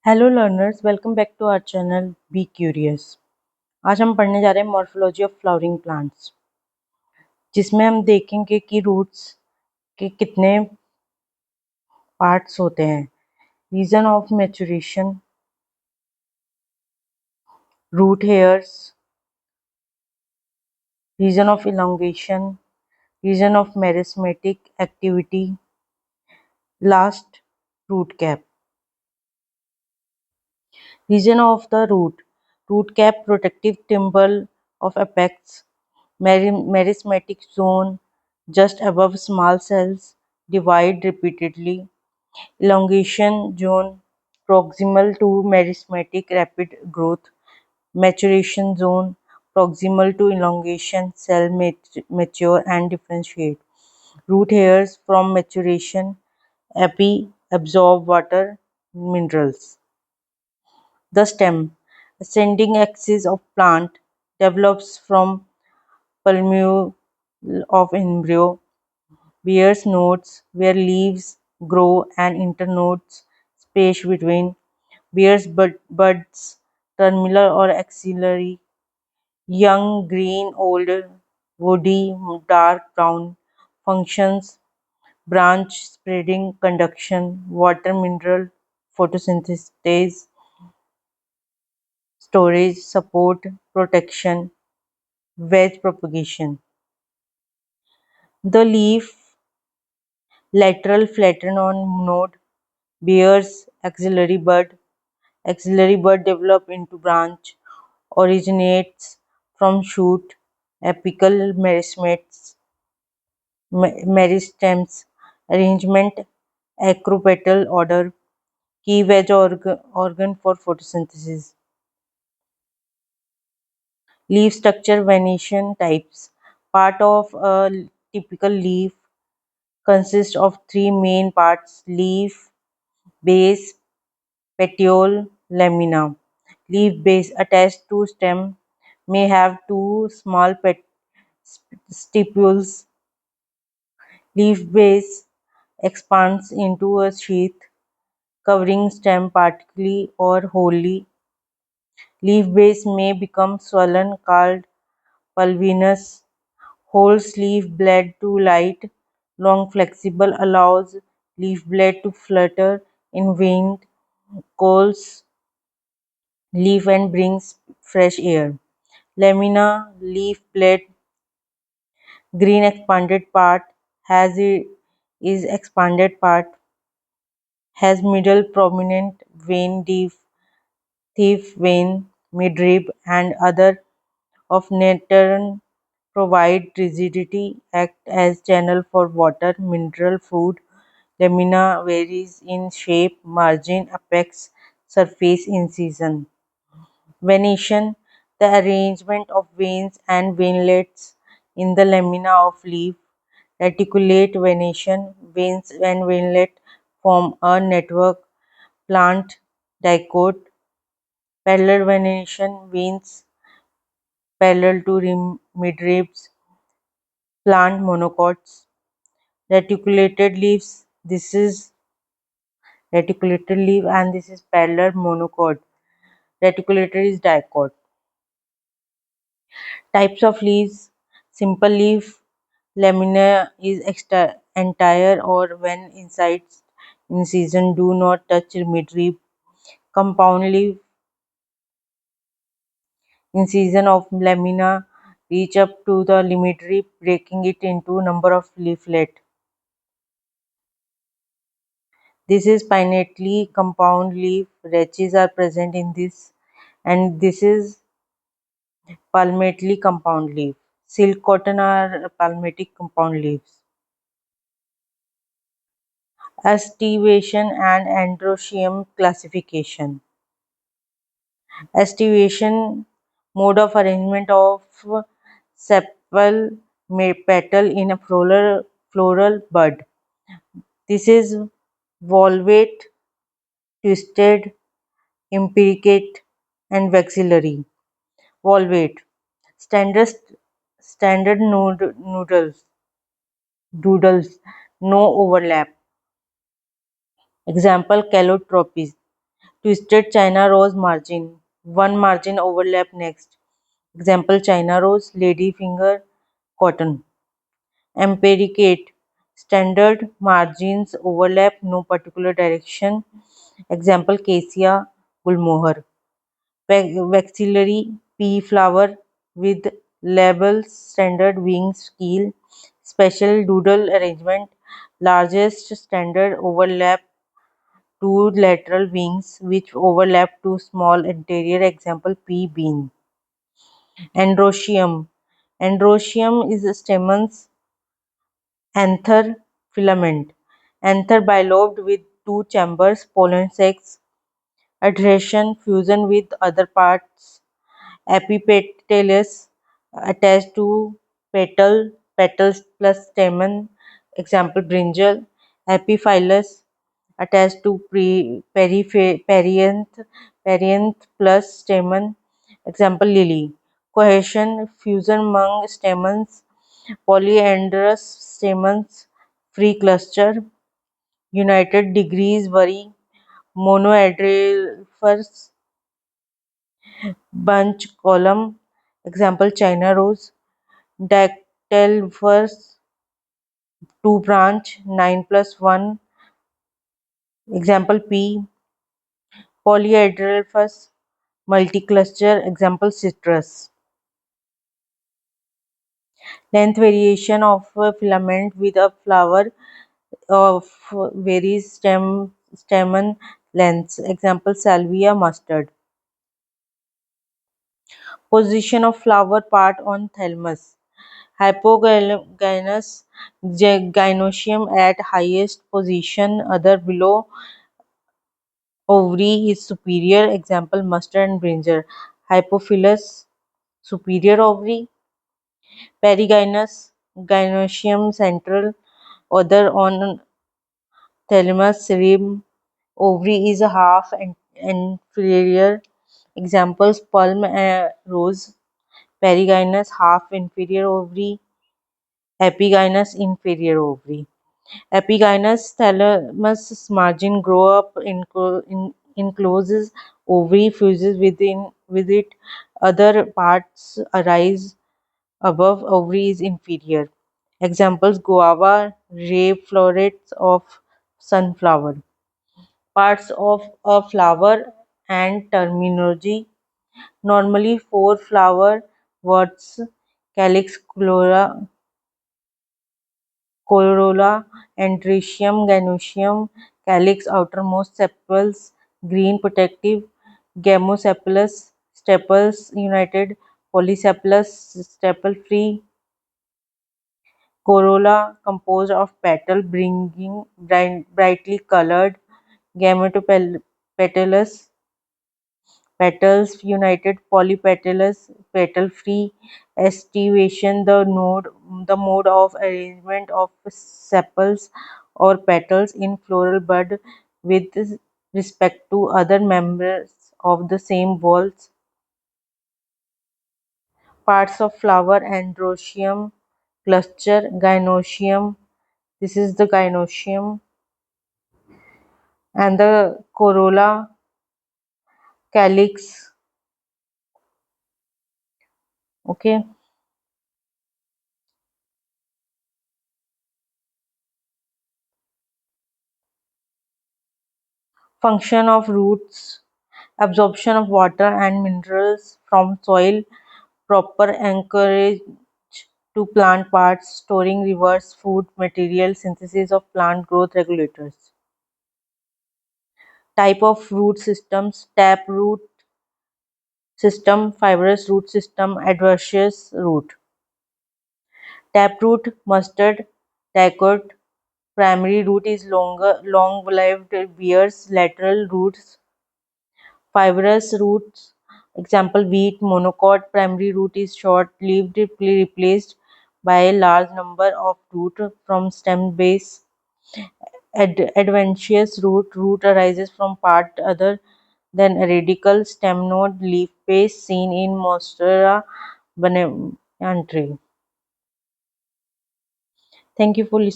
Hello learners, welcome back to our channel be curious. आज हम पढ़ने जा रहे हैं मॉर्फोलॉजी ऑफ फ्लावरिंग प्लांट्स, जिसमें हम देखेंगे कि रूट्स के कितने पार्ट्स होते हैं। Region of maturation, root hairs, region of elongation, region of meristematic activity, last root cap. Region of the root cap, protective timber of apex, merismatic zone just above small cells, divide repeatedly, elongation zone proximal to merismatic rapid growth, maturation zone proximal to elongation, cell mature and differentiate. Root hairs from maturation, absorb water, minerals. The stem, ascending axis of plant, develops from plumule of embryo, bears nodes where leaves grow and internodes space between, bears buds, terminal or axillary, young green, older, woody, dark brown, functions, branch spreading, conduction, water mineral, photosynthesis, storage, support, protection, wedge propagation. The leaf lateral flatten on node, bears axillary bud develop into branch, originates from shoot, apical meristems, arrangement, acropetal order, key wedge organ for photosynthesis. Leaf structure venation types. Part of a typical leaf consists of three main parts: leaf, base, petiole, lamina. Leaf base attached to stem may have two small stipules. Leaf base expands into a sheath covering stem partially or wholly. Leaf base may become swollen, called pulvinous. Holds leaf blade to light, long flexible, allows leaf blade to flutter in wind, cools leaf and brings fresh air. Lamina leaf blade, green expanded part, has is expanded part, has middle prominent vein, deep thief vein, midrib, and other of Natron provide rigidity, act as channel for water, mineral, food. Lamina varies in shape, margin, apex, surface, incision. Venation, the arrangement of veins and veinlets in the lamina of leaf. Reticulate venation, veins and veinlet form a network. Plant dicot, parallel venation, veins parallel to midribs. Plant monocots. Reticulated leaves. This is reticulated leaf and this is parallel monocot. Reticulated is dicot. Types of leaves. Simple leaf. Lamina is entire or when inside incision do not touch midrib. Compound leaf. Incision of lamina reach up to the midrib, breaking it into number of leaflet. This is pinnately compound leaf. Rachis are present in this, and this is palmately compound leaf. Silk cotton are palmatic compound leaves. Estivation and androecium classification. Estivation, mode of arrangement of sepal petal in a floral bud. This is volvate, twisted, implicate, and vexillary. Volvate. Standard standard doodles, no overlap. Example: calotropes. Twisted China rose margin. One margin overlap next. Example China rose, ladyfinger, cotton. Empiricate. Standard margins overlap, no particular direction. Example Cassia gulmohar. Vexillary pea flower with labels, standard wings, keel. Special doodle arrangement. Largest standard overlap, two lateral wings which overlap, two small anterior. Example pea bean. Androecium. Androecium is a stamens anther filament. Anther bilobed with two chambers, pollen sacs, adhesion, fusion with other parts, epipetalous attached to petals plus stamen. Example brinjal. Epiphyllous attached to perianth plus stamen. Example lily. Cohesion fusion among stamens. Polyandrous stamens. Free cluster. United degrees vary. Monoadrelphus bunch column. Example China rose. Dactylphus two branch 9 plus 1. Example P. Polyhedrophus multicluster. Example citrus. Length variation of a filament with a flower of varies stamen lengths. Example salvia mustard. Position of flower part on thalamus. Hypogynous gynoecium at highest position, other below ovary is superior. Example mustard and brinjal. Hypophilous superior ovary. Perigynous gynoecium central, other on thalamus rim. Ovary is half and inferior. Examples palm rose. Perigynous half inferior ovary. Epigynous inferior ovary. Epigynous thalamus margin grow up encloses ovary, fuses with it. Other parts arise above, ovary is inferior. Examples guava, ray florets of sunflower. Parts of a flower and terminology. Normally four flower words: calyx, corolla, androecium, gynoecium, calyx, outermost sepals, green protective, gamosepalous, staples united, polysepalous, staple free, corolla composed of petal, bringing brightly colored, gametopetalous, petals united, polypetalous, petal free, estivation, the mode of arrangement of sepals or petals in floral bud with respect to other members of the same whorls. Parts of flower: androecium, cluster, gynoecium. This is the gynoecium and the corolla, calyx. Okay. Function of roots: absorption of water and minerals from soil, proper anchorage to plant parts, storing reverse food material, synthesis of plant growth regulators. Type of root systems: tap root system, fibrous root system, adventitious root. Taproot, mustard, dicot. Primary root is long-lived, bears lateral roots. Fibrous roots, example wheat, monocot. Primary root is short-lived, replaced by a large number of roots from stem base. Adventitious root arises from part other than a radical stem node leaf base seen in Monstera banyantree. Thank you for listening.